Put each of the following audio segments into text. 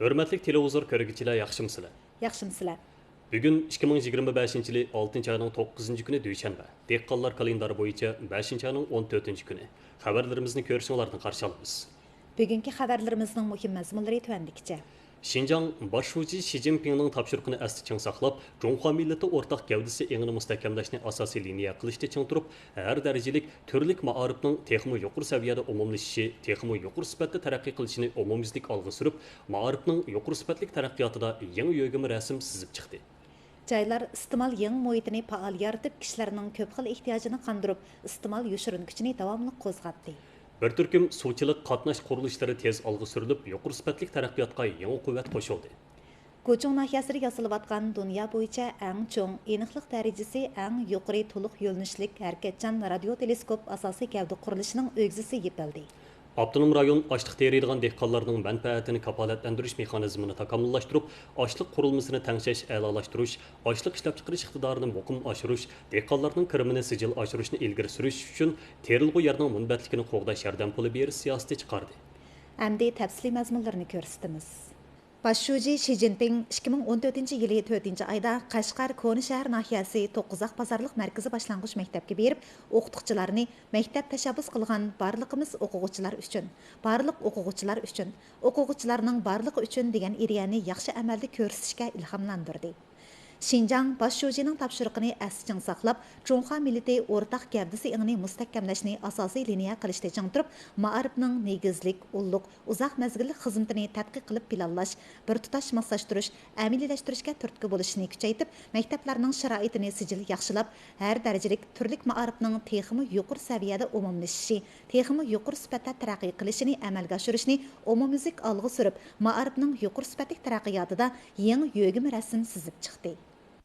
Hörmətli televizor görgüçülər, yaxşımısınızlar? Yaxşımısınızlar. Bugün 2025 yılı 6 ayının 9 günü düşənbə. Dehqonlar kalendari boyunca 5 ayının 14 günü. Xəbərlərimizni görüşünlərdən qarşı alırıq. Bugünkü xəbərlərimizin mühim məzmunları tövəndikcə. Şinjan Başşuji Xi Jinping'nin tapşırıqını əsli çiң saqlab, Cunhua milleti ortaq gəvdisi eğini müstəhkəmləşni asasi liniya qilishda çiң turub, hər dərəcəlik türlük maarifning texmi yuqur səviyyədə umumlaşışı, texmi yuqur sifatda tərəqqi qilishini umumizlik alğı sürüb, maarifning yuqur sifatlik tərəqqiyatida yangi yo'g'imi rasm sizib chiqdi. Joylar istimal yangi muhitini faol yaratib, kishilarning ko'p xil ehtiyojini qondirib, istimal yoshirinkishini davomli qo'zg'atdi. Bir turkum suvchilik qatnash qurilishlari tez olg'a surilib, yuqur sifatlik taraqqiyotga yangi quvvat qo'shildi. Gochong nahiyasida yasalayotgan dunyo bo'yicha eng cho'ng, aniqlik darajasi eng yuqori to'liq yo'linishlik harakatchan radio teleskop asosiy gavda qurilishining o'g'zisi yepildi. Abdunum rayon açlıq teriydigan dehqonlarning manfaatini kafolatlantirish mexanizmini takomillashtirib, açlıq qurilmasini tanglash, a'lolashtirish, açlıq ishlab chiqarish iqtidorini muqim oshirish, dehqonlarning kirimini sijil oshirishni ilgari surish uchun terilg'u yerning munbatligini qo'g'dash yordam puli berish siyosati chiqardi. Endi tafsiliy mazmunlarni ko'rsatamiz. Başşuji Xi Jinping 2014-yılı 4 ayda Qashqar Koni shahar nahiyasi To'qqizaq bozorliq markazi boshlang'ich maktabga berib, o'qituvchilarni maktab tashabbus qilgan barliqimiz o'quvchilar uchun, o'quvchilarning barligi uchun degan ideyani yaxshi amalda ko'rsatishga ilhomlantirdi. Şinjan Başşujining tapşırıqını əsli saqlab, Cunhua milleti ortaq gəvdisi eğini müstəhkəmləşni asosiy liniya qilishda çiң turib, maarifning negizlik, ulluq, uzoq mezgillik xizmatini tadqiq qilib planlash, bir tutash moslashhtirish, amaliylashtirishga turtki bo'lishini kuchaytib, maktablarning sharoitini sijil yaxshilab, har darajalik turlik maarifning texmi yuqur saviyada umumlashishi, texmi yuqur sifatda taraqqiy qilishini amalga oshirishni umumizlik olg'a surib, maarifning yuqur sifatlik taraqqiyotida yangi yo'g'imi rasm sizib chiqdi.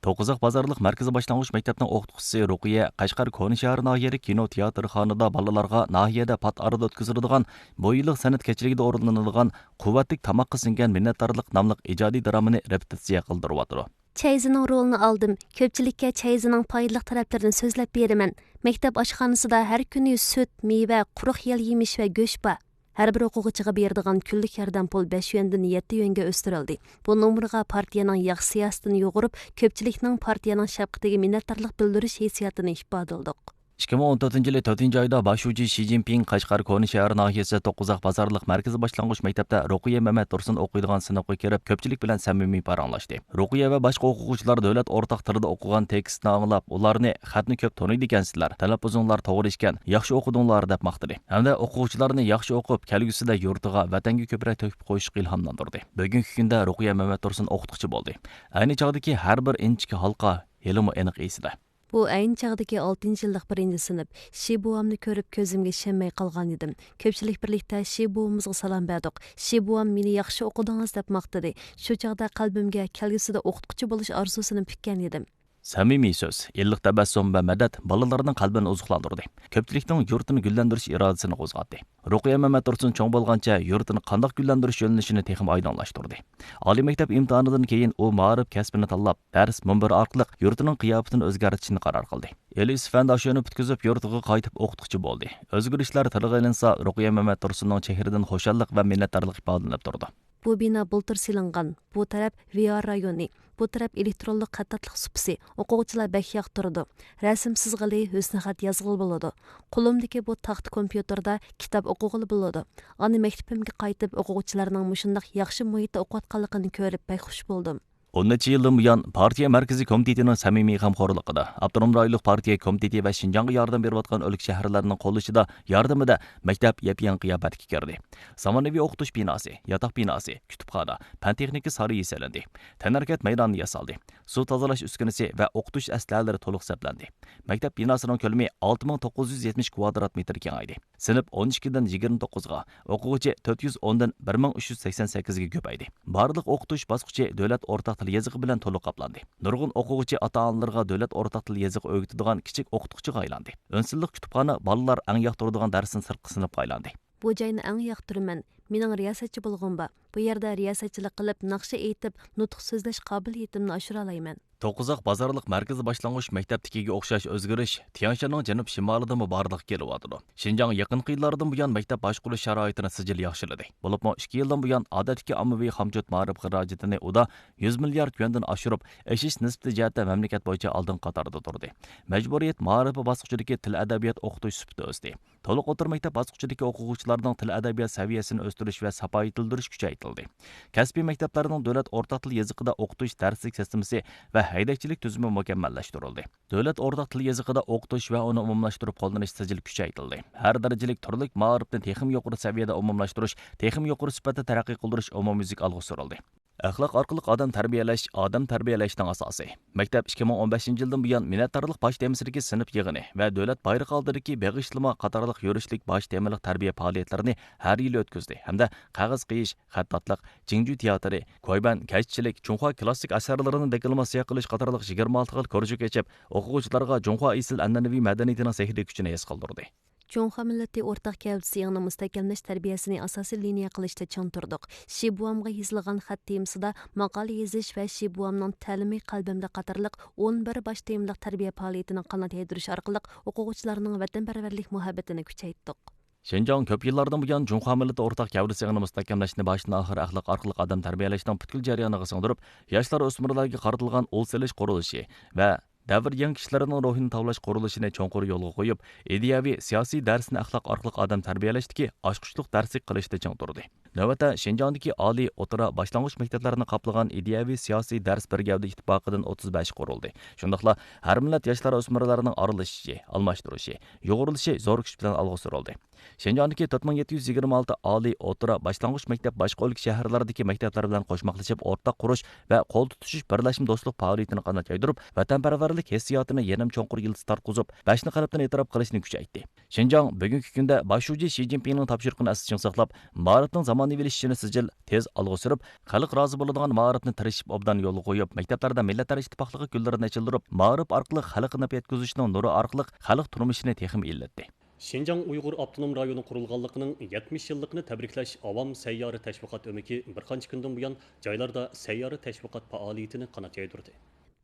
To'qqizaq bozorliq markazi boshlang'ich maktabning o'qituvchisi Ruqiya Qashqar Koni shahar nahiyari kino teatrxonada bolalarga nahiyada pat arada o'tkaziladigan bu yillik san'at kechiligida o'rinlanadigan quvvatli tamoqqa singan minnatdorlik nomli ijodiy dramani repetitsiya qildiryapti. Çayzining rolini aldım. Ko'pchilikka çayzining foydali taraflarini so'zlab beraman. Maktab oshxonasida har kuni sut, meva, quruq yem-yemish va go'sht bor. Her bir o'quvchiga beradigan kunlik yordam pul 5 yuandan 7 yuanga o'stirildi. Bu nomerga partiyaning yaxshi siyosatini yo'g'irib, ko'pchilikning partiyaning shafqatiga minnatdorlik bildirish hissiyotini ifodalaydik. 2014-yılı 4 ayda Başşuji Xi Jinping Qashqar Koni shahar nahiyasi To'qqizaq bozorliq markazi boshlang'ich maktabda Ruqiya Mehmet Tursun o'qiydigan sinfga kirib, ko'pchilik bilan samimiy paranglashdi. Ruqiya va boshqa o'quvchilar davlat o'rtaq tilida o'qigan tekstni anglab, ularni xatni ko'p taniydi ekansizlar, talaffuzinglar to'g'ri ekan, yaxshi o'qidinglar deb maqtadi. Hamda o'quvchilarni yaxshi o'qib, kelgusida yurtiga, vatanga ko'proq to'kib qo'yishga ilhomlantirdi. Bugungi kunda Ruqiya Mehmet Tursun o'qituvchi bo'ldi. Ayni chog'dagi har bir inchki halqa helimi aniq esida. Bu ayni chog'dagi 6-yillik 1-sinf. Xi buvamni ko'rib ko'zimga ishonmay qolgan edim. Ko'pchilik birlikda Xi buvamizga salom berdik. Xi buvam meni yaxshi o'qidingiz deb maqtadi. Shu chog'da qalbimga kelgusida o'qituvchi bo'lish orzusini pukkan edim. Samimiy so'z, illiq tabassum va madad bolalarning qalbini oziqlantirdi. Ko'pchilikning yurtini gullantirish irodasini qo'zg'atdi. Ruqiya Mehmet Tursun cho'ng bo'lgancha yurtini qandoq gullantirish yo'nalishini texim oydinlashtirdi. Oliy maktab imtihonidan keyin u ma'rif kasbini tanlab, dars munbir orqali yurtining qiyofatini o'zgartirishni qaror qildi. Elis fandoshini bitkizib yurtiga qaytib o'qituvchi bo'ldi. O'zgarishlar tilga ilinsa, Ruqiya Mehmet Tursunning chehridan xushallik va minnatdorlik ifodalanib turdi. Bu bina bultur silingan. Bu taraf VR rayoni. Bu taraf elektronlik xattatliq supisi. O'quvchilar bak yoqtirdi. Rasm sizg'ili, husn xat yozg'ili bo'ladi. Qo'limdagi bu taxt kompyuterda kitob o'qig'ili bo'ladi. Ani maktabimga qaytib o'quvchilarning mushundaq yaxshi muhitda o'qiyotganligini ko'rib bak xush bo'ldim. 10 yildan buyon partiya markaziy komitetining samimiy g'amxo'rligida, Abdurrahim rayonlik partiya komiteti va Shinjonga yordam berayotgan o'lik shaharlarning qo'llashida yordamida maktab yapyan qiyofatga kirdi. Zamonaviy o'qitish binosi, yotoq binosi, kutubxona, fan texnika sari yasalandi. Tanarkat maydoni yasaldi. Suv tozalash uskunasi va o'qitish aslalari to'liq saplandi. Maktab binosining ko'lami 6970 kvadrat metr kengaydi. Sinf 12 dan 29 ga, o'quvchi 410 dan 1388 ga ko'paydi. Barliq o'qitish bosqichi davlat o'rtaq til yezig'i bilan to'liq qoplandi. Nurg'un o'quvchi ota-onalarga davlat o'rtaq til yezig'i o'rgatadigan kichik o'qituvchiga aylandi. O'nsillik kutubxona bolalar eng yoqtiradigan darsni sirtqi sinfga aylandi. Bu joyni eng yoqtiraman. mening riyosatchi bo'lg'im bor. Bu yerda riyosatchilik qilib, naqsha aytib, nutq so'zlash qobiliyatimni oshira olayman. To'qqizoq bozorliq markazi boshlang'ich maktabtikiga o'xshash o'zgarish Tianshanning janub shimolidami borliq kelyapti. Shinjang yaqinqi yillardan buyon maktab boshqurish sharoitini sijil yaxshiladi. Bo'libmi 2 yildan buyon odatdagi ommaviy xomjot ma'rif xarajatini uda 100 milliard yuandan oshirib, eshish nisbati jihatda mamlakat bo'yicha oldin qatorda turdi. Majburiyat ma'rifi bosqichidagi til adabiyot o'qitish sifati o'sdi. To'liq o'rta maktab bosqichidagi o'quvchilarning til adabiyot saviyasini o'stirish va sapoyitildirish kuchaytirildi. Kasbiy maktablarning davlat o'rtoq til yoziqida o'qitish darslik sistemasi va haydakchilik tuzumi mukammallashtirildi. Davlat o'rtoq til yoziqida o'qitish va uni umumlashtirib qo'llanish sijil kuchaytirildi. Har darajalik turlik ma'rifni texnik yuqori saviyada umumlashtirish, texnik yuqori sifatda taraqqiy qildirish umumyuzlik olg'a surildi. Axloq orqali odam tarbiyalashning asosi. Maktab 2015 yildan buyon minnatdorlik bosh temasidagi sinf yig'ini va davlat bayrog'i oldidagi beg'ishlama qatorliq yurishlik bosh temalik tarbiya faoliyatlarini har yil o'tkazdi hamda qog'oz qiyish, xattatliq, jingju teatri, koyban, kashchilik, Junxo klassik asarlarini deklamatsiya qilish qatorliq 26 xil ko'rjuk echib, o'quvchilarga Junxo asl an'anaviy madaniyatining sehriy kuchini his qildirdi. Junxo millati o'rtaq gavdisi yangi mustahkamlash tarbiyasini asosiy liniya qilishda chang turdik. Shibuamga yozilgan xat temasida maqola yozish va Shibuamning ta'limi qalbimda qatorliq 11 bosh temalik tarbiya faoliyatini qanot yaytirish orqali o'quvchilarning vatanparvarlik muhabbatini kuchaytdik. Shinjang ko'p yillardan buyon Junxo millati o'rtaq gavdasini mustahkamlashni boshdan oxir axloq orqali odam tarbiyalashning butkul jarayoniga singdirib, yoshlar o'smirlarga qaratilgan o'l selish qurilishi va davr yangi kishilarning ruhini tavlash qurilishini cho'nqur yo'lga qo'yib, ideyaviy siyosiy darsni axloq orqali odam tarbiyalashdagi ochqishliq darslik qilishda chang turdi. Navbatda Shinjongdagi oliy, o'rta, boshlang'ich maktablarni qoplagan ideyaviy siyosiy dars birgavda ittifoqidan 35 qurildi. Shundaqla har millat yoshlar o'smirlarining aralashishi, almashtirishi, yo'g'rilishi zo'r kuch bilan olg'a surildi. Shinjongdagi 4726 oliy, o'rta, boshlang'ich maktab boshqa o'lik shaharlardagi maktablar bilan qo'shmaqlashib o'rtaq qurish va qo'l tutishish birlashma do'stlik faoliyatini qanot yaydirib, vatanparvarlik hissiyotini yanam cho'nqur yildiz tarqizib, bashni qalbdan e'tirof qilishni kuchaytirdi. Shinjong bugungi kunda Boshuvchi Shi Jinpingning topshiriqini asosiy saqlab, ma'rifning zamonaviylasishini sijil tez olg'a surib, xalq rozi bo'ladigan ma'rifni tirishib obdan yo'lga qo'yib, maktablarda millatlar ittifoqligi kunlarini ochildirib, ma'rif orqali xalqni yetkazishning nuri orqali xalq turmushini texim illatdi. Шинжаң Уйғур автоном районы құрылғанлығының 70 yıllıqını təbriklash avam səyyarı təşviqat ömiki bir qancha kundan buyon joylarda səyyarı təşviqat faoliyatini qanot yaydirdi.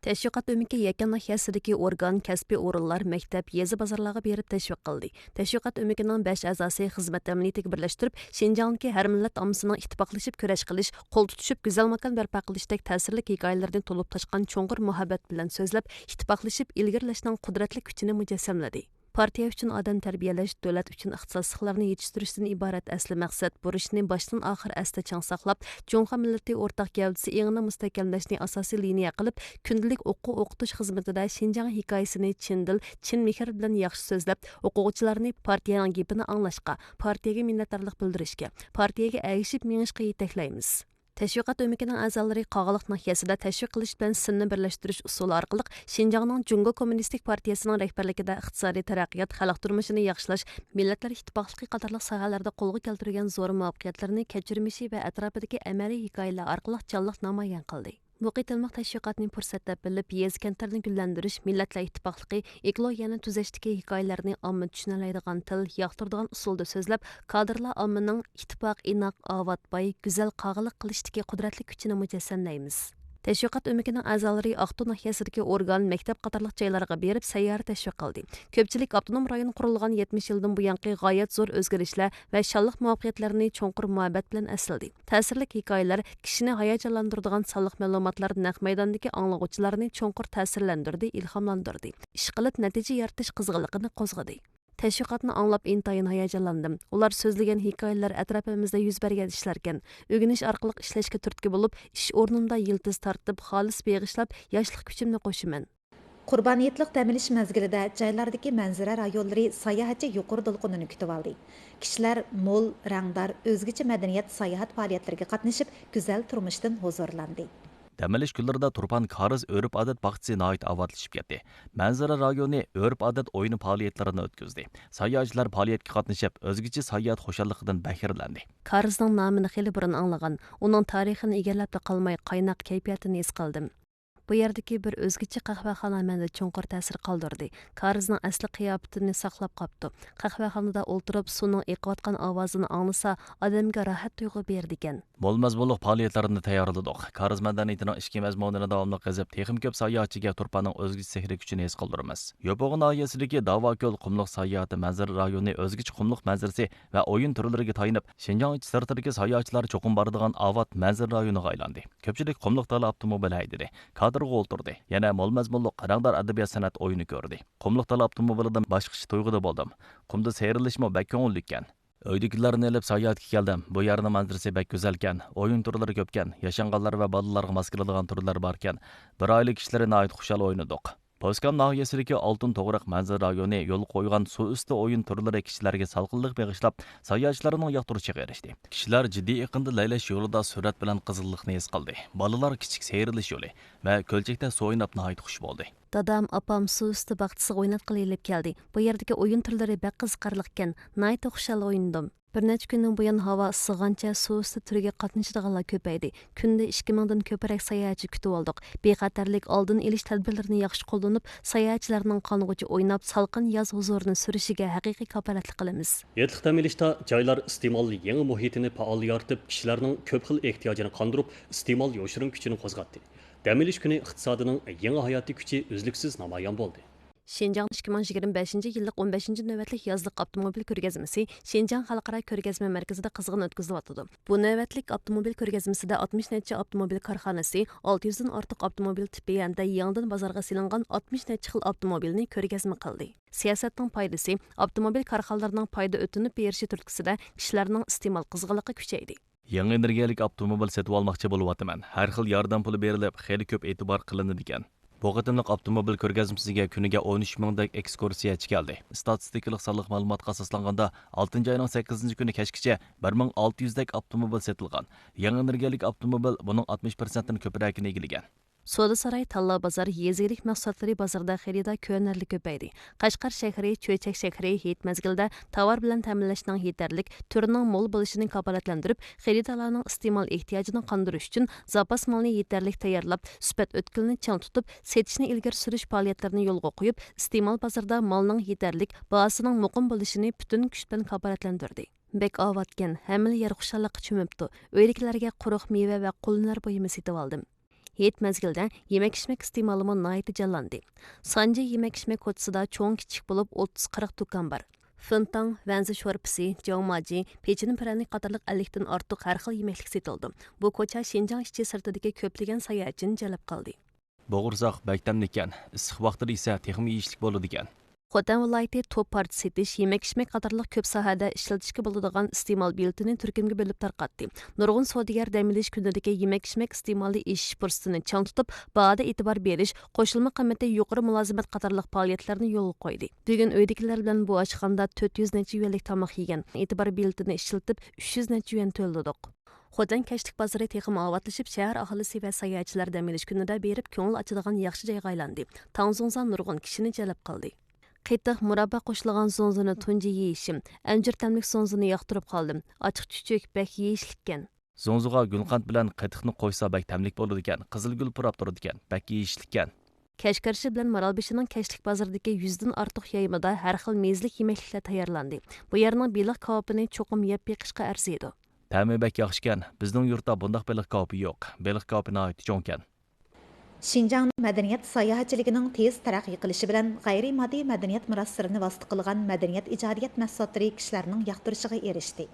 Təşviqat ömiki yakan nahiyasidagi organ, kasbiy o'rinlar, maktab, yezi bozorlarga berib təşviq qildi. Təşviqat ömikining 5 a'zosi xizmat amaliyatiga birlashtirib, Shinjongdagi har millat ommasining ittifoqlashib kurash qilish, qo'l tutishib go'zal makon barpo qilishdek ta'sirli hikoyalardan to'lib toshgan cho'nqur muhabbat bilan so'zlab, ittifoqlashib ilgirlashning qudratli kuchini mujassamladi. Partiya uchun odam tarbiyalash, davlat uchun ixtisosliklarni yetishtirishdan iborat asli maqsad burishni boshdan oxir asda chang saqlab, Junxo millati o'rtaq gavdasi engini mustahkamlashni asosiy liniya qilib, kundalik o'qitish xizmatida Shinjang hikoyasini chin dil, chin mehr bilan yaxshi so'zlab, o'quvchilarni partiyaning gapini anglashga, partiyaga minnatdorlik bildirishga, partiyaga ergishib mengishga yetaklaymiz. Təşviqat ömikinin a'zolari Qog'iliq nahiyasida təşviq qilish bilan sinni birlashtirish usuli orqali Shinjongning Jungo Kommunistik partiyasining rahbarligida iqtisodiy taraqqiyot, xalq turmushini yaxshilash, millatlar ittifoqligi qatorliq sohalarda qo'lga keltirgan zo'r muvaffaqiyatlarni kechirmishi va atrofidagi amaliy hikoyalar orqali jonliq namoyon qildi. Muqitilmoq tashviqotni fursat deb bilib, yez kentlarni gullantirish, millatlar ittifoqligi, ekologiyani tuzashdagi hikoyalarni omma tushunalaydigan til, yoqtiradigan usulda so'zlab, kadrlar ommaning ittifoq, inoq, ovatboy, go'zal qog'iliq qilishdagi qudratli kuchini mujassamlaymiz. Təşviqat ömikinin a'zolari Aqtu nahiyasidagi organ, maktab qatorliq joylarga berib sayyor təşviq qildi. Ko'pchilik avtonom rayon qurilgan 70 yildan buyongi g'oyat zo'r o'zgarishlar va shalliq muvaffaqiyatlarni cho'nqur muhabbat bilan asildi. Ta'sirli hikoyalar, kishini hayajonlantiradigan sonliq ma'lumotlar naq maydondagi anglag'uvchilarni cho'nqur ta'sirlantirdi, ilhomlantirdi. Ish qilib natija yaratish qizg'inligini qo'zg'adi. Təşviqatni anglab intayin hayajonlandim. Ular so'zlagan hikoyalar atrofimizda yuz bergan ishlarkan. O'rganish orqali ishlashga turtki bo'lib, ish o'rnimda yildiz tartib, xolis beg'ishlab, yoshlik kuchimni qo'shiman. Qurbaniyatliq ta'minlash mezgilida joylardagi manzara rayonlari sayohatchi yuqori to'lqinini kutib oldi. Kishilar mo'l, rangdor, o'zgacha madaniyat sayohat faoliyatlariga qatnashib, go'zal turmushdan huzurlandi. Dəməliş günlərdə Turpan Kariz örf-adat bağçısı nəhayət avadlaşıb getdi. Mənzara rayonu örf-adat oyunu fəaliyyətlərini ötküzdü. Sayyahçılar fəaliyyətə qatnışıb, özgəçə sayyahət xoşallıqdan bəxirləndi. Karizning nomini xeyli burun anlagan, uning tarixini egallab qalmay qaynaq kayfiyatini his qildim. Bu yerdagi bir o'zgacha qahvaxona menda cho'nqur ta'sir qoldirdi. Karizning asli qiyofatini saqlab qopti. Qahvaxonada o'ltirib suvning eqiyotgan ovozini anglasa, odamga rohat tuyg'u berdi ekan. Bo'lmaz-bo'lliq faoliyatlarini tayyorladik. Kariz madaniyatining ichki mazmunini davomli qazib, texim ko'p sayohatchiga turpaning o'zgacha sehri kuchini his qildiramiz. Yo'pog'in noyasidagi Davoko'l qumliq sayohati manzara rayoni o'zgacha qumliq manzarasi va o'yin turlariga tayinib, Shinjong ichi sirtidagi sayohatchilar cho'qim boradigan avod manzara rayoniga aylandi. Ko'pchilik qumliq dala avtomobil haydadi. Kadrga o'ltirdi. Yana bo'lmaz-bo'lliq rangdor adabiyot san'at o'yini ko'rdi. Qumliq dala avtomobilidan boshqacha tuyg'uda bo'ldim. Qumda seyrilishmi bak ko'ngilli ekan. Uydagilarni ilib sayohatga keldim. Bu yerning manzarasi bak go'zal ekan. O'yin turlari ko'p ekan. Yashanganlar va bolalarga mos keladigan turlar bor ekan. Bir oila kishilar nihoyat xushal o'ynadik. Poskam nahiyasidagi Oltin To'g'riq manzara rayoni yo'l qo'ygan suv usti o'yin turlari kishilarga salqinlik bag'ishlab, sayohatchilarning yoqtirishiga erishdi. Kishilar jiddiy iqimda laylash yo'lida surat bilan qizillikni his qildi. Bolalar kichik seyrilish yo'li va ko'lchakda suv o'ynab nihoyat xush bo'ldi. Dadam, apam suv usti baxtisiga o'ynatqili ilib keldi. Bu yerdagi o'yin turlari bak qiziqarli ekan. Nihoyat xushal o'ynadim. Bir necha kundan buyon havo issigancha suv usti turiga qatnashadiganlar ko'paydi. Kunda 2000 dan ko'proq sayohatchi kutib oldik. Bexatarlik oldin olish tadbirlarini yaxshi qo'llanib, sayohatchilarning qonug'icha o'ynab, salqin yoz huzurini surishiga haqiqiy kafolatlik qilamiz. Yetliq ta'minlashda joylar iste'molli yangi muhitini faol yaratib, kishilarning ko'p xil ehtiyojini qondirib, iste'mol yoshirin kuchini qo'zg'atdi. Dam olish kuni iqtisodining yangi hayotiy kuchi uzluksiz namoyon bo'ldi. Şinjan 2025 yillik 15 navbatlik yazlık avtomobil ko'rgazmasi Şinjan xalqaro ko'rgazma markazida qizg'in o'tkazilyotdi. Bu navbatlik avtomobil ko'rgazmasida 60 necha avtomobil korxonasi, 600 dan ortiq avtomobil tipi hamda yangidan bozorga silingan 60 necha xil avtomobilni ko'rgazma qildi. Siyosatning foydasi avtomobil korxonalarining foyda o'tinib berishi turtkisida kishilarning iste'mol qizg'inligi kuchaydi. Yangi energiyalik avtomobil sotib olmoqchi bo'lyapman. Har xil yordam puli berilib, xeyli ko'p e'tibor qilinadi ekan. Bu qatimliq avtomobil ko'rgazmasiga kuniga 13 mingdak ekskursiyachi keldi. Statistikalik sonliq ma'lumotga asoslanganda 6 oyning 8 kuni kechgacha 1600 dak avtomobil sotilgan. Yangi energiyalik avtomobil buning 60% ni ko'pragini egallagan. Soda saray Talla bazar yezilik mahsulotlari bozorda xaridor ko'rinarli ko'paydi. Qashqar shahri, Cho'chak shahri hit mezgilda tovar bilan ta'minlashning yetarlik, turining mo'l bo'lishini kafolatlantirib, xaridorlarning iste'mol ehtiyojini qondirish uchun zapas molni yetarlik tayyorlab, sifat o'tkilni chang tutib, setishni ilgari surish faoliyatlarini yo'lga qo'yib, iste'mol bozorda molning yetarlik, bahosining muqim bo'lishini butun kuch bilan kafolatlantirdi. Bek avatgan, hamma yer xushalliqqa cho'mibdi. Uydagilarga quruq meva va qo'llar bo'yimi setib oldim. Hit mezgilda yemek-içmek iste'molimi nihoyat jonlandi. Sanji yemek-içmek ko'chasida cho'ng kichik bo'lib 30-40 do'kon bor. Fintang, vanzi sho'rpisi, jongmaji, pechin pralnik qatorliq 50 dan ortiq har xil yemeklik setildi. Bu ko'cha Shinjang ichi sirtidagi ko'plagan sayohatchini jalb qildi. Bo'g'irsoq baktamni ekan, issiq vaqtida esa texmi yeyishlik bo'ladi ekan. Xotan viloyati top parti setish, yemek-içmek qatorliq ko'p sohada ishlatishga bo'ladigan iste'mol biletini turkumga bo'lib tarqatdi. Nurg'un savdogar dam olish kunidagi yemek-içmek iste'moli eshish fursatini chang tutib, bahada e'tibor berish, qo'shilma qiymati yuqori mulozimat qatorliq faoliyatlarni yo'lga qo'ydi. Bugun uydagilar bilan bu oshxonada 400 necha yuanlik tomoq yegan, e'tibor biletini ishlatib 300 necha yuan to'ladik. Xotan kashlik bozori texim avatlashib, shahar aholisi va sayohatchilar dam olish kunida berib ko'ngil ochadigan yaxshi joyga aylandi. Tangzongsan nurg'un kishini jalb qildi. Qiytiq murabba qo'shilgan zonzini tunji yeyishim, anjir tamlik zonzini yoqtirib qoldim. Ochiq chuchuk bak yeyishlikkan. Zonzuga gulqand bilan qiytiqni qo'ysa bak tamlik bo'ladi ekan. Qizilgul purab turadi ekan. Bak yeyishlikkan. Kashkarshi bilan Maralbeshining kashlik bozoridagi 100 dan ortiq yaymada har xil mezlik yemekliklar tayyorlandi. Bu yerning beliq kavopini cho'qim yeb beqishga arziydi. Ta'mi bak yaxshi ekan. Bizning yurtda bunday beliq kavopi yo'q. Beliq kavopi nihoyat cho'nkan. Şinjang madaniyat sayohatchiligining tez taraqqiy qilishi bilan g'ayri-moddiy madaniyat meroslarini vosita qilgan madaniyat ijodiyat mahsulotlari kishilarning yoqtirishiga erishdi.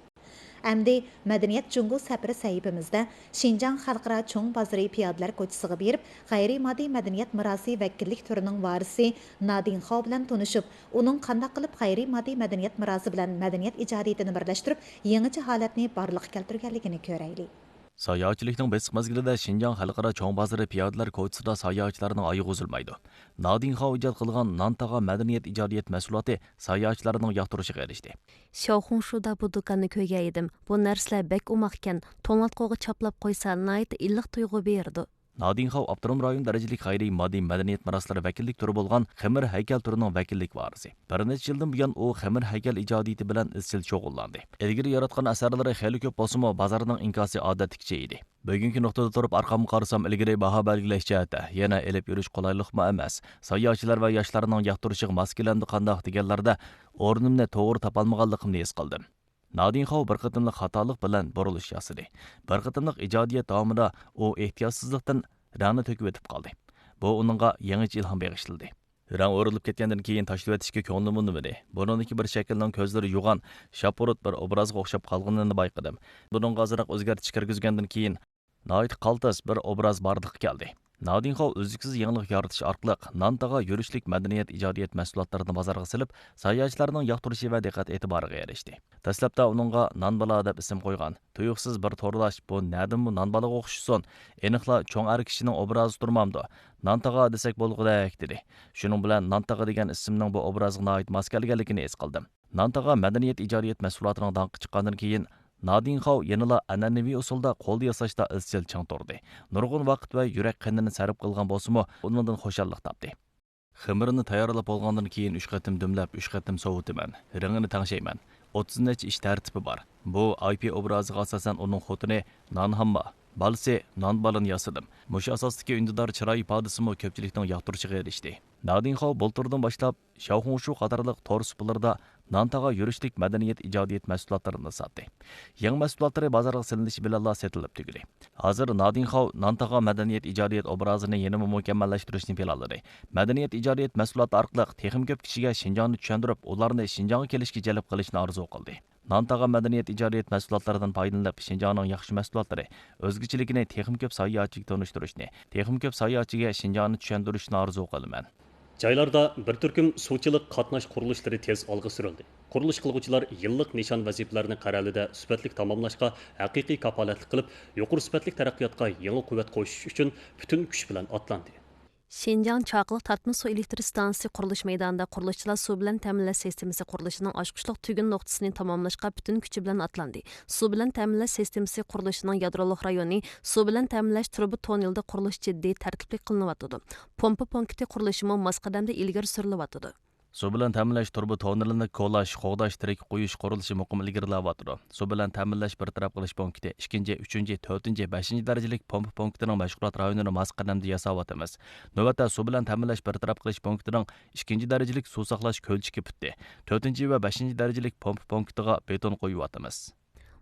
Әмді Мәдениет Джунгу сәпірі сәйіпімізді Шинжан Халқыра Чоң базыры пиядылар көчісіға беріп, ғайри-мади мәдениет мұрасы вәкілік түрінің варысы Надин Хау білән тонышып, оның қанда қылып ғайри-мади мәдениет мұрасы білән мәдениет ижадиетini birləştirib, yeniçi halətini barlıq keltirganligini görəyli. Sayohatchilikning besiq mezgilida Shinjang xalqaro cho'ng bozori piyodalar ko'chasida sayohatchilarning oyi uzilmaydi. Nadin Xao ijod qilgan Nantaga madaniyat ijodiyat mahsuloti sayohatchilarning yoqtirishiga erishdi. Xiaohongshuda bu do'konni ko'rgan edim. Bu narsalar bek umoqkan, to'ng'atqo'ga chaplab qo'ysa, nihoyat illiq tuyg'u berdi. Nadinxov Abdurrahim rayon darajalik xayriy moddiy madaniyat maroslari vakillik turi bo'lgan ximir haykal turining vakillik varisi. Bir necha yildan buyon u ximir haykal ijodiyati bilan izchil shug'ullandi. Ilgari yaratgan asarlari xeyli ko'p bo'lsa-mu, bozorning inkosi odatdikcha edi. Bugungi nuqtada turib orqamga qarasam, ilgari baho belgilash jihatda yana elib yurish qulaylikmi emas. Sayyohchilar va yoshlarning yoqtirishiga mos kelandi qandoq deganlarda o'rnimni to'g'ri topolmaganligimni his qildim. Nadinxov bir qatimliq xatolik bilan burilish yasadi. Bir qatimliq ijodiyat davomida u ehtiyotsizlikdan rangni to'kib o'tib qoldi. Bu uningga yangi ilhom bag'ishladi. Rang o'rilib ketgandan keyin tashlab o'tishga ko'nglim unmadi. Buningki bir shaklning ko'zlari yo'g'on, shapurut bir obrazga o'xshab qolganini bayqadim. Buning azroq o'zgartirish kirgizgandan keyin noit qaltis bir obraz bardıq keldi. Nadinxov o'ziksiz yangilik yaratish orqali Nantaga yurishlik madaniyat ijodiyat mahsulotlarini bozorga silib, sayyohchilarning yoqtirishi va diqqat e'tiboriga erishdi. Dastlabda uningga Nanbala deb ism qo'ygan. Tuyuqsiz bir to'rlash bu nadimmi Nanbalaga o'xshashsin. Aniqla cho'ng ar kishining obrazi turmamdi. Nantaga desak bo'lg'udak dedi. Shuning bilan Nantaga degan ismning bu obrazga noit mos kelganligini his qildim. Nantaga madaniyat ijodiyat mahsulotining danqi chiqqandan keyin Nadinxov yanıla an'anaviy usulda qo'lda yasashda izchil chang turdi. Nurg'un vaqt va yurak qanini sarf qilgan bo'lsa-mu, undan xo'shallik topdi. Ximirini tayyorlab olgandan keyin 3 qatim dumlab, 3 qatim sovutaman. Rangini tangshayman. 30 necha ish tartibi bor. Bu IP obraziga asosan uning xotini Nanhamma, balsi Nanbalini yasadim. Mushu asosdagi undidor chiroy ifodasimi ko'pchilikning yoqtirishiga erishdi. Nadinxov bulturdan boshlab Shauxunshu qatorliq tor supalarda Nantaga yurishlik madaniyat ijodiyat mahsulotlarini sotdi. Yangi mahsulotlari bozorga silinishi bilan sotilib tugadi. Hozir Nadinxov Nantaga madaniyat ijodiyat obrazini yanada mukammallashtirishni planladi. Madaniyat ijodiyat mahsuloti orqali texnik ko'p kishiga Shinjongni tushuntirib, ularni Shinjongga kelishga jalb qilishni orzu qildi. Nantaga madaniyat ijodiyat mahsulotlaridan foydalanib, Shinjongning yaxshi mahsulotlari, o'zgachiligini texnik ko'p sayyohchiga tanishtirishni, texnik ko'p sayyohchiga Shinjongni tushuntirishni orzu qilaman. Joylarda bir turkum suvchilik qatnash qurilishlari tez olg'a surildi. Qurilish qilguvchilar yillik nishon vazifalarini qaralida sifatli tamomlashga haqiqiy kafolatlik qilib, yuqori sifatli taraqqiyotga yangi quvvat qo'shish uchun butun kuch bilan otlandi. Şinjan Çaqlıq Tartma Su Elektr Stansiyası qurilish maydonida qurilishchilar suv bilan ta'minlash sistemasi qurilishining oshqishliq tugun nuqtasini tamomlashga butun kuchi bilan atlandi. Suv bilan ta'minlash sistemasi qurilishining yadroliq rayoni suv bilan ta'minlash trubi tonnelda qurilish jiddiy tartibli qilinyotdi. Pompa punkti qurilishi mos qadamda ilgari surilyotdi. Su bilan ta'minlash turbi tonelini ko'lash, qo'g'dash, tirik qo'yish qurilishi muqim ilgarilayotdi. Su bilan ta'minlash bartaraf qilish punkti 2, 3, 4, 5 darajalik pompa punktining mashg'ulot rayonini mos qadamda yasayapmiz. Navbatda su bilan ta'minlash bartaraf qilish punktining 2 darajalik suv saqlash ko'lchiki bitdi. 4 va 5 darajalik pompa punktiga beton qo'yyapmiz.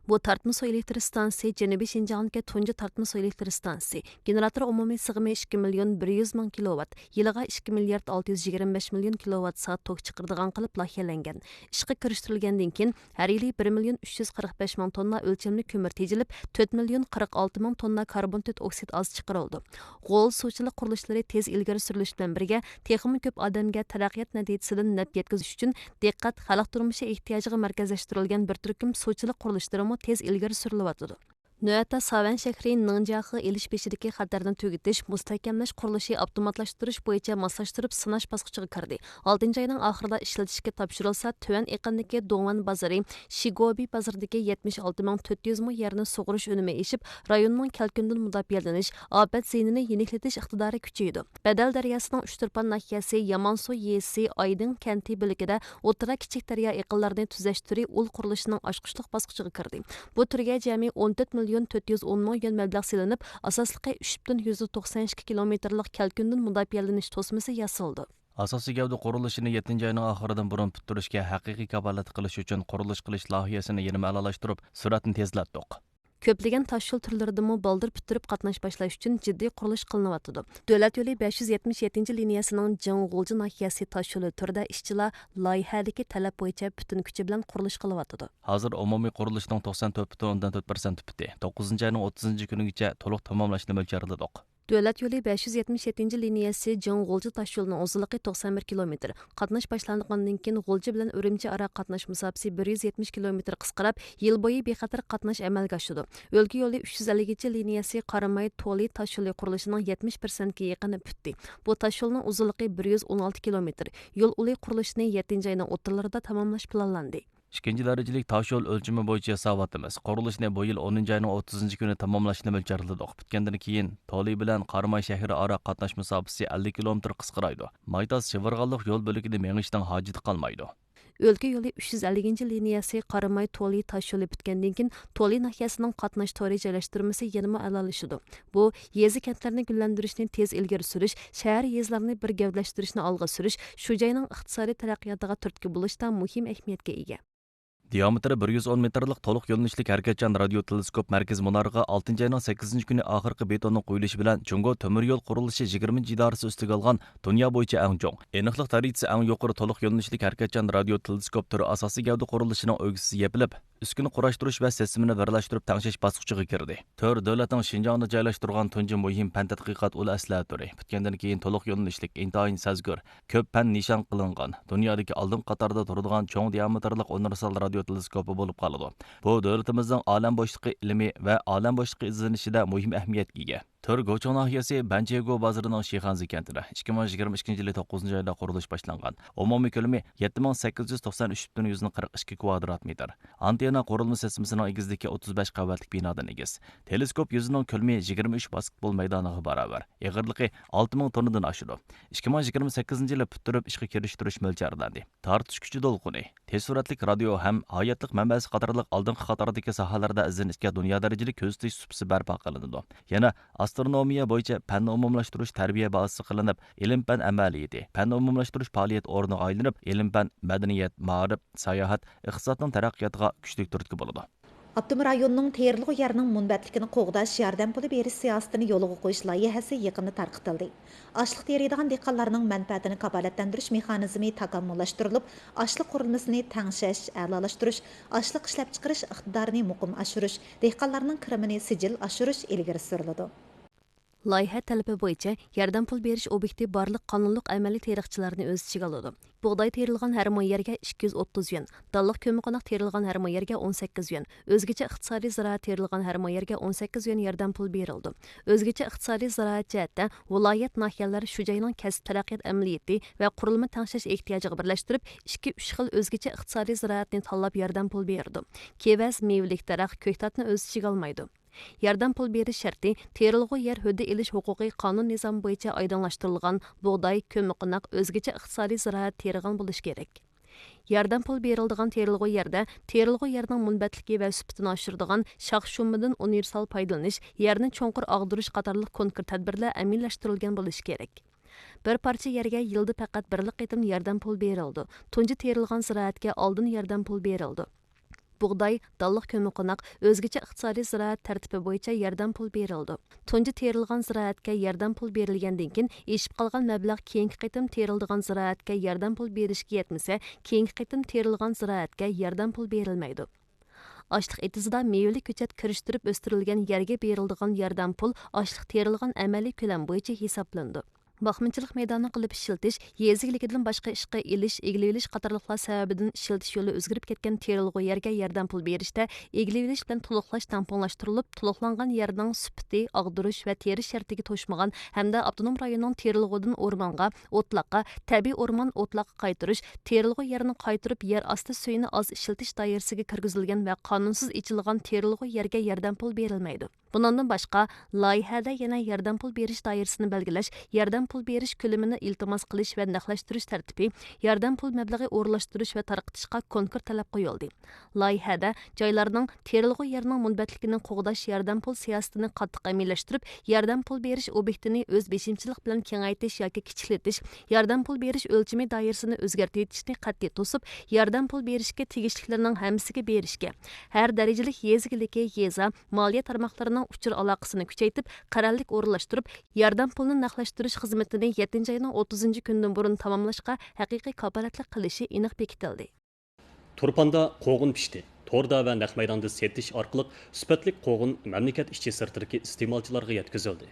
Bu Tartma Su Elektr Stansiyasi Janubiy Shinjongdagi tunji Tartma Su Elektr Stansiyasi. Generator umumiy sig'imi 2 million 100 ming kilovat, yiliga 2 milliard 625 million kilovat soat tok chiqaradigan qilib loyihalangan. Ishga kirishtirilgandan keyin har yili 1 million 345 ming tonna o'lchamli ko'mir tejilib, 4 million 46 ming tonna karbon oksid oz chiqarildi. G'ol suvchilik qurilishlari tez ilgari surilish bilan birga texnik ko'p odamga taraqqiyot natijasidan naf yetkazish uchun diqqat xalq turmushi ehtiyojiga markazlashtirilgan bir turkum suvchilik qurilishlari tez ilgari surilyotdi. Növətdə Savan şəhəri Ningjaxı eliş beşidəki xətərdən tügütüş, müstəhkəmləş quruluşu avtomatlaşdırış boyunca maslaşdırıb sınaş basqıçıga kirdi. 6-cı ayının axırında işlətişə tapşırılsa, Tövən Eqindəki Dongwan bazarı, Shigobi bazarındakı 76.400 ming yerni sug'urish önüme eşib, rayonning kalkundun müdafiələniş, afət zeynini yenikletiş iqtidarı küçüydü. Bədəl dəryasının Üçtürpan nahiyəsi, Yamansu yesi, Aydın kenti bölgədə o'rta kichik daryo iqinlarini tuzashtirish ul qurilishinin oshqishliq basqıçıga kirdi. Bu turga jami 14 million 410 ming yuan mablag' selinib, asosliqi 3.192 kilometrlik kalkundun müdafiələniş tosmasi yasaldı. Asosiy gavda qurilishini 7-ci ayning oxiridan burun bitirishga haqiqiy kafolat qilish uchun qurilish qilish loyihasini yana ma'lolashtirib, sur'atni tezlatdik. Köplеген taş yol türlərindən baldır bitirib qatnaş başlaş üçün ciddi quruluş qılınıbdı. Dövlət yolu 577-ci liniyasının Cang'ulcu nahiyəsi taş yolu türdə işçilər layihədəki tələb boyunca bütün küçü bilan quruluş qılıbdı. Hazır umumiy qurilishning 94.4% bitdi. 9-cu ayning 30-cu kunigacha to'liq tamomlashni mo'ljalladik. Dövlət yolu 577-ci liniyası Cang'ulcu taş yolunun uzunluğu 91 kilometr. Qatnaş başlanğandan keyin G'ulji bilan Urumchi ara qatnaş musafasi 170 kilometr qisqarib, yil bo'yi bexatar qatnash amalga oshdi. O'lka yo'li 350-ci liniyasi Qaramay Toli taş yolu qurilishining 70%ga yaqini bitdi. Bu taş yolunun uzunluğu 116 kilometr. Yo'l uli qurilishini 7-ci ayning o'rtalarida tamomlash planlandi. İkinci derecelik taş yol ölçümü boyunca savatımız. Quruluşni bu yıl 10. ayının 30. günü tamamlashni mo'ljalladıq. Bitgandan keyin Toli bilan Qarmay shahri ara qatnash musofasi 50 kilometr qisqaraydi. Maytas Shivirg'anliq yo'l bo'lagida mengishdan hojati qolmaydi. Өлkə yolu 350 liniyası Qaramay Toli taş yolu bitgandan keyin Toli nahiyasining qatnash tori joylashtirmasi yanama alalışıdı. Bu yezi kentlarni gullantirishni tez ilgari surish, shahar yezlarini bir gavdlashtirishni olg'a surish, shu joyning iqtisodiy taraqqiyotiga turtki bo'lishda muhim ahamiyatga ega. Diametri 110 metrlik to'liq yo'linishlik harakatchan radio teleskop markaz munoriga 6 ayning 8 kuni oxirgi betonning qo'yilishi bilan Jungo temir yo'l qurilishi 20 idorasi ustiga olgan dunyo bo'yicha eng chong, aniqlik darajasi eng yuqori to'liq yo'linishlik harakatchan radio teleskop turi asosiy gavda qurilishining o'g'isi yepilib, uskuni qurashtirish va sistemini birlashtirib tangshish bosqichiga kirdi. Tur davlatning Shinjongda joylashtirgan tunji muhim fan tadqiqot ul asla turi. Bitgandan keyin to'liq yo'linishlik intayin sazgur, ko'p fan nishon qilingan, dunyodagi oldin qatorda turadigan cho'ng diametrlik universal radio teleskopi bo'lib qoladi. Bu davlatimizning olam bo'shliqi ilmi va olam bo'shliqi izlanishida muhim ahamiyatga ega. Tur Gochong nahiyasi Banchego bozorining Shixanzi kentida 2022 yili 9 oyda qurilish boshlangan. Umumiy ko'lami 7893,142 kvadrat metr. Antena qurilma sistemasining egizligi 35 qavatli binodan egiz. Teleskop yuzining ko'lami 23 basketbol maydoniga barobar. Eg'irligi 6000 tonnadan oshadi. 2028 yili bitirib ishga kirishtirish mo'ljallandi. Tortish kuchi to'lqini, tez suratlik radio ham hayotlik manbasi qatorliq oldingi qatordagi sohalarda izlanishga dunyo darajali ko'zitish subsi barpo qilinadi. Yana astronomiya bo'yicha fanni umumlashtirish tarbiya bazasi qilinib, ilm-fan amaliyati, fanni umumlashtirish faoliyat o'rniga aylanib, ilm-fan, madaniyat, ma'rif, sayohat, iqtisodning taraqqiyotiga kuchli turtki bo'ladi. Abdum rayonunun teyirliği yerinin munbətlikini qoğdaş yardım pulu beriş siyasətini yoluğa qoyuş layihəsi yaqında tarqıtıldı. Açlıq teriydiğən dehqanlarının mənfəətini kapalətlendiriş mexanizmi takamullaşdırılıb, açlıq qurulmasını təngşəş, əlalaşdırış, açlıq işləp çıxırış iqtidarını muqim aşırış, dehqanlarının kirimini sicil aşırış ilgiri sürülüdü. Layihə tələbi boyunca yardım pul beriş obyekti barlıq qanunluq əməli teriqçilərini öz içigə aldı. Buğday terilgan hər moy yerə 230 yuan, dallıq kömüqonaq terilgan hər moy yerə 18 yuan, özgəçə iqtisadi ziraat terilgan hər moy yerə 18 yuan yardım pul berildi. Özgəçə iqtisadi ziraat cəhətdə vilayət nahiyələri şu joyning kasb taraqqiyot əməliyyəti və qurulma təngşəş ehtiyacını birləşdirib 2-3 xil özgəçə iqtisadi ziraatni tanlab yardım pul berdi. Kevəz meyvelik daraxt köktatni öz içigə almaydı. Yardım pul beriş şərti terilğu yer höddi iliş huquqi qanun nizam boyunca aydınlaşdırılğan buğday, kömüqınaq, özgəçə iqtisadi ziraat terigan buluş gerek. Yardım pul berildiğan terilğu yerdə terilğu yerinin munbətligi və sübtini aşırdığan şax şummudan universal paydalanış, yerini çonqur ağdırış qatarlıq konkret tədbirlər əmilləşdirilgan buluş gerek. Bir parça yerga yılda faqat birlik qitim yardım pul berildi. Tunji terilgan ziraatga oldin yardım pul berildi. Buğday, dallıq kömüqınaq, özgəçə iqtisadi ziraat tərtibi boyunca yardım pul berildi. Tunji terilgan ziraatga yardım pul berilgəndən keyin eşib qalğan məbləğ keyinki qitim terildigan ziraatga yardım pul berishga yetmsə, keyinki qitim terilgan ziraatga yardım pul berilmaydi. Açlıq etizida meyveli köçət kirishtirib östürilgan yerga berildigan yardım pul açlıq terilgan əməli kölam boyunca hesablandı. Baxmınçılıq meydanı qılıb işiltiş, yezigligidən başqa işqa iliş, egliviliş qatarlıqlar səbəbidən işiltiş yolu özgürüb ketken terilğu yerga yardım pul berişdə, egliviliş bilan tuluqlaş tamponlaşdırılıb, tuluqlanğan yerinin süpti, ağdırış və teri şərtigi toşmağan, həmdə Abdunum rayonunun terilğudan ormanğa, otlaqqa, təbii orman otlaqqa qaytırış, terilğu yerini qaytırıb yer astı suyunu az işiltiş dairəsiga kirgizilgan və qanunsuz içilğan terilğu yerga yardım pul berilməydi. Bundan başqa, layihədə yana yardım pul beriş dairəsini belgiləş, yardım pul beriş köləmini iltimas qilish və naqlashtirish tartibi, yardım pul məbləği o'rlashtirish və tarqitishqa konkret talab qo'yildi. Layihədə joylarning terilğu yerinin munbətligini qo'g'dash yardım pul siyosatini qattiq əməllashtirib, yardım pul berish obyektini öz beşimchilik bilan kengaytirish yoki kichiklatish, yardım pul berish o'lchami doirasini o'zgartirishni qat'iy to'sib, yardım pul berishga tegishlilarning hammasiga berishga, har darajalik yezgiligi yeza moliya tarmoqlarining uchur aloqasini kuchaytirib, qarorlik o'rlashtirib, yardım pulni naqlashtirish xizmatini 7 ayning 30 kundan burun tamamlashga haqiqiy kapolatlik qilishi aniq bekitildi. Turpanda qo'g'in pishdi. Torda va naq maydonda setish orqali sifatli qo'g'in mamlakat ichki sirtidagi iste'molchilarga yetkazildi.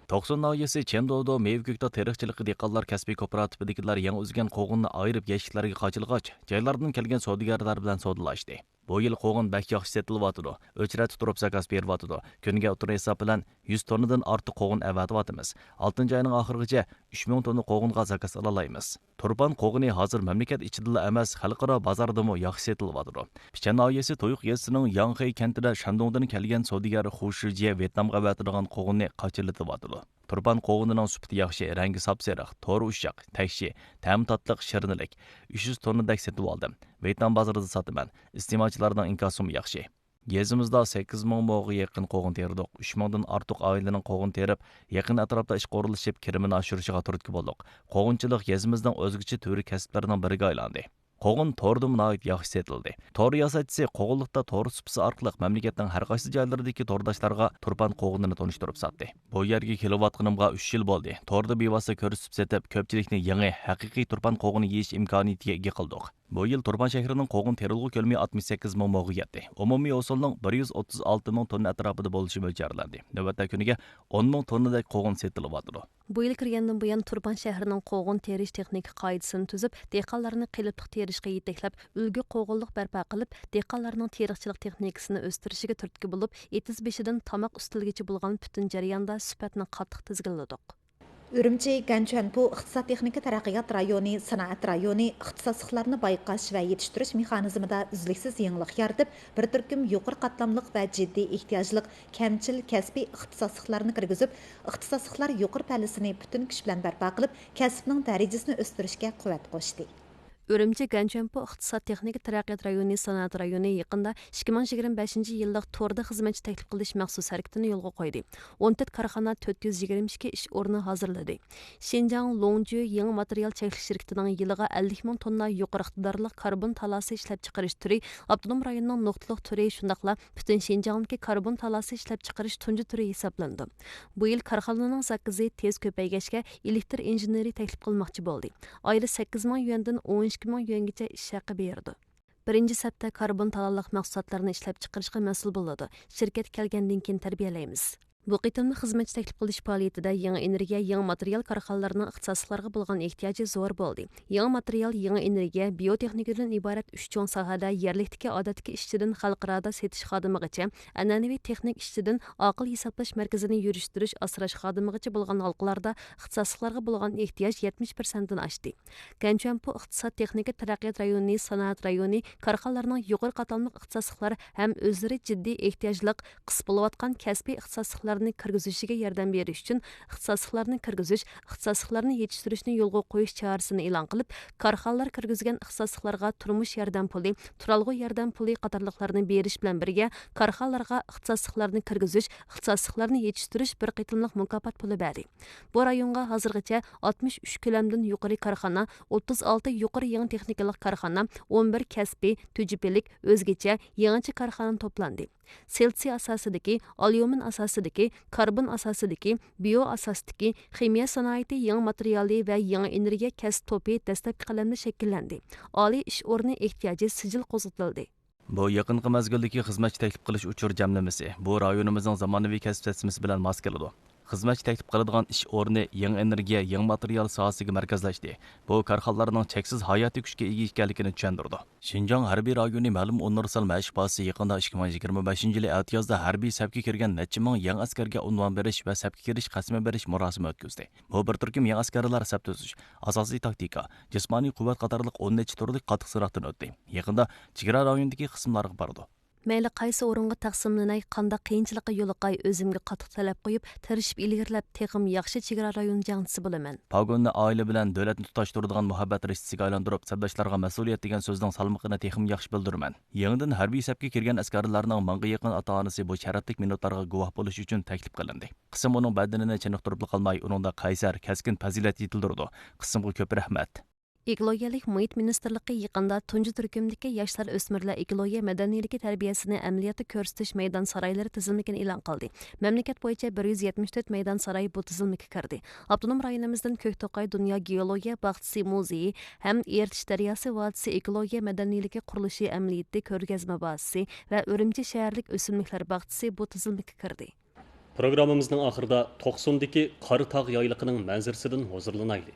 Toqson nahiyasi Chendodo mevgükda teriqchilik dehqonlar kasbiy kooperatividagilar yangi o'zgan qo'g'inni ayirib yeshiklarga qochilg'ach, joylardan kelgan savdogarlar bilan savdolashdi. Bu yil qo'g'in bak yaxshi setilyotidi. O'chrat turib zakaz beryotidi. Kunga o'tir hisob bilan 100 tonnadan ortiq qo'g'in avatyapmiz. 6-oyning oxirigacha 3000 tonna qo'g'inga zakaz olaymiz. Turpan qo'g'ini hozir mamlakat ichida emas, xalqaro bozordami yaxshi setilyotidi. Pichan noyasi Toyuq yesining Yangxi kentida Shandongdan kelgan savdogar Hu Shijiye Vyetnamga avatilgan qo'g'inni qochirilyotidi. Turpan qo'g'inining sifati yaxshi, rangi sapsariq, to'ri ushshaq, takshi, ta'm tatliq, shirinlik. 300 tonnadak setib oldim. Vyetnam bozorida sotaman. Iste'molchilarning inkosim yaxshi. Gezimizda 8000 mo'g'i yaqin qo'g'in terdik. 3000 dan ortiq oilaning qo'g'in terib, yaqin atrofda ish qo'rilishib, kirimini oshirishiga turtki bo'ldik. Qo'g'inchilik gezimizning o'zgacha turi kasblarining biriga aylandi. Qo'g'in to'rda munoyat yaxshi setildi. To'r yasatchisi qo'g'inlikda to'r supisi orqali mamlakatning har qaysi joylaridagi to'rdoshlarga turpan qo'g'inini tanishtirib satdi. Bu yerga kelayotganimga 3 yil bo'ldi. To'rda bevosita ko'rsatib setib, ko'pchilikni yangi haqiqiy turpan qo'g'ini yeyish imkoniyatiga ega qildik. Bu yil Turpan shahrining qo'g'in terilg'u ko'lami 68 ming mo'g'i yetdi. Umumiy hosilning 136 ming tonna atrofida bo'lishi mo'ljallanadi. Navbatda kuniga 10 ming tonnadek qo'g'in setilyotdi. Bu yil kirgandan buyon Turpan shahrining qo'g'in terish texnik qoidasini tuzib, dehqonlarni qiliblik terishga yetaklab, ulgu qo'g'inlik barpo qilib, dehqonlarning teriqchilik texnikasini o'stirishiga turtki bo'lib, etiz beshidan tomoq ustilgacha bo'lgan butun jarayonda sifatni qattiq tizginladik. Үрімчі Ganchuanpu iqtisod texnika taraqqiyot rayoni, sanoat rayoni ixtisosliqlarni bayqash va yetishtirish mexanizmida uzluksiz yangilik yaratib, bir turkum yuqori qatlamliq va jiddiy ehtiyojliq kamchil kasbiy ixtisosliqlarni kirgizib, ixtisosliqlar yuqori pallasini butun kuch bilan barpo qilib, kasbning darajasini o'stirishga quvvat qo'shdi. Үрімчі Ganchuanpu iqtisod texnika taraqqiyot rayoni, sanoat rayoni yaqinda 2025 yillik to'rda xizmatchi taklif qilish maxsus harakatini yo'lga qo'ydi. 14 korxona 422 ish o'rni hozirladi. Xinjiang Longju yangi material cheklash shirkatining yiliga 50 ming tonna yuqori iqtidorli karbon talasi ishlab chiqarish turi, avtonom rayonning nuqtaliq turi shundaqla butun Xinjiangdagi karbon talasi ishlab chiqarish tunji turi hisoblandi. Bu yil korxonaning zakizi tez ko'paygachga elektr injeneri taklif qilmoqchi bo'ldi. Oyda 8 ming yuandan 12 ming yuangacha ish haqi berdi. Birinchi sapda karbon talaliq mahsulotlarni ishlab chiqarishga mas'ul bo'ladi. Shirkat kelgandan keyin tarbiyalaymiz. Bu qitimli xizmatchi taklif qilish faoliyatida yangi energiya, yangi material korxonalarining ixtisosliqlarga bo'lgan ehtiyoji zo'r bo'ldi. Yangi material, yangi energiya, biotexnikadan iborat 3 cho'ng sohada yerlikdagi odatdagi ishchidan xalqaro setish xodimigacha, an'anaviy texnik ishchidan aql hisoblash markazini yurishtirish, asrash xodimigacha bo'lgan halqalarda ixtisosliqlarga bo'lgan ehtiyoj 70% dan oshdi. Ganchuanpu iqtisod texnika taraqqiyot rayoni, sanoat rayoni korxonalarining yuqori qatamliq ixtisosliqlari ham o'zlari jiddiy ehtiyojliq qis bo'layotgan kasbiy ixtisosliqlar kirgizishiga yordam berish uchun ixtisosliqlarni kirgizish, ixtisosliqlarni yetishtirishni yo'lga qo'yish chorasini e'lon qilib, korxonalar kirgizgan ixtisosliqlarga turmush yordam puli, turalg'u yordam puli qatorliqlarni berish bilan birga korxonalarga ixtisosliqlarni kirgizish, ixtisosliqlarni yetishtirish bir qitimliq mukofot puli berdi. Bu rayonga hozirgacha 63 ko'lamdan yuqori korxona, 36 yuqori yangi texnikalik korxona, 11 kasbiy, tujiblik, o'zgacha yangicha korxona to'plandi. Selsiy asosidagi, alyumin asosidagi, karbon asosidagi, bio asosidagi, ximiya sanoati yangi materiali va yangi energiya kasb to'pi dastlabki qalamda shakllandi. Oliy ish o'rni ehtiyoji sijil qo'zg'atildi. Bu yaqinqi mazgildagi xizmatchi taklif qilish uchur jamlamasi. Bu rayonimizning zamonaviy kasb tizimi bilan mos keladi. Xizmatchi taklif qiladigan ish o'rni yangi energiya, yangi material sohasiga markazlashdi. Bu korxonalarning cheksiz hayotiy kuchga ega ekanligini tushuntirdi. Xinjiang harbiy rayoni ma'lum universal maosh bazasi yaqinda 2025-yili Atiyozda harbiy safga kirgan necha ming yangi askarga unvon berish va safga kirish qasmi berish murosimi o'tkazdi. Bu bir turkum yangi askarlar saf tuzish, asosiy taktika, jismoniy quvvat qatorliq 10 necha turli qattiq sinovdan o'tdi. Yaqinda chegara rayonidagi qismlarga bordi. Mayli qaysi o'ringa taqsimlanay, qanday qiyinchilikqa yo'liqay o'zimga qattiq talab qo'yib, tirishib ilgirlab, texim yaxshi chegara rayon jangchisi bo'laman. Pogonni oila bilan davlatni tutashtiradigan muhabbat rishsiga aylantirib, sabdashlarga mas'uliyat degan so'zning salmoqini texim yaxshi bildiraman. Yangidan harbiy safga kirgan askarlarning mingga yaqin ota-onasi bu sharatlik minutlarga guvoh bo'lish uchun taklif qilindi. Qism uning badanini chiniqtirib qolmay, uningda qaysar, kaskin fazilat yetildirdi. Qismga ko'p rahmat. Ekologiyalik muhit ministerligi yaqinda tunji turkumdagi yoshlar o'smirlar ekologiya madaniyligi tarbiyasini amaliyotda ko'rsatish maydon saroylari tizimligini e'lon qildi. Mamlakat bo'yicha 174 maydon saroy bu tizimlikka kirdi. Avtonom rayonimizdan Ko'kto'qay dunyo geologiya bag'chisi muzeyi ham Ertish daryosi vodisi ekologiya madaniyligi qurilishi amaliyoti ko'rgazma bazasi va Urumchi shaharlik o'simliklar bag'chisi bu tizimlikka kirdi. Programmamizning oxirida To'qsundagi Qoratog' yayliqining manzarasidan huzurlanaylik.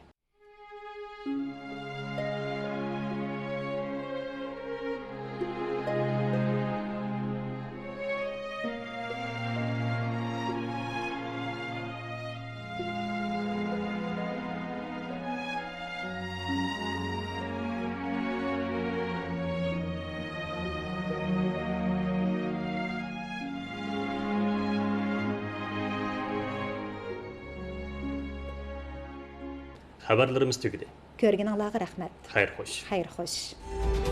Xabarlarimiz tugadi. Ko'rganinglarga rahmat. Xayr xo'sh. Xayr xo'sh.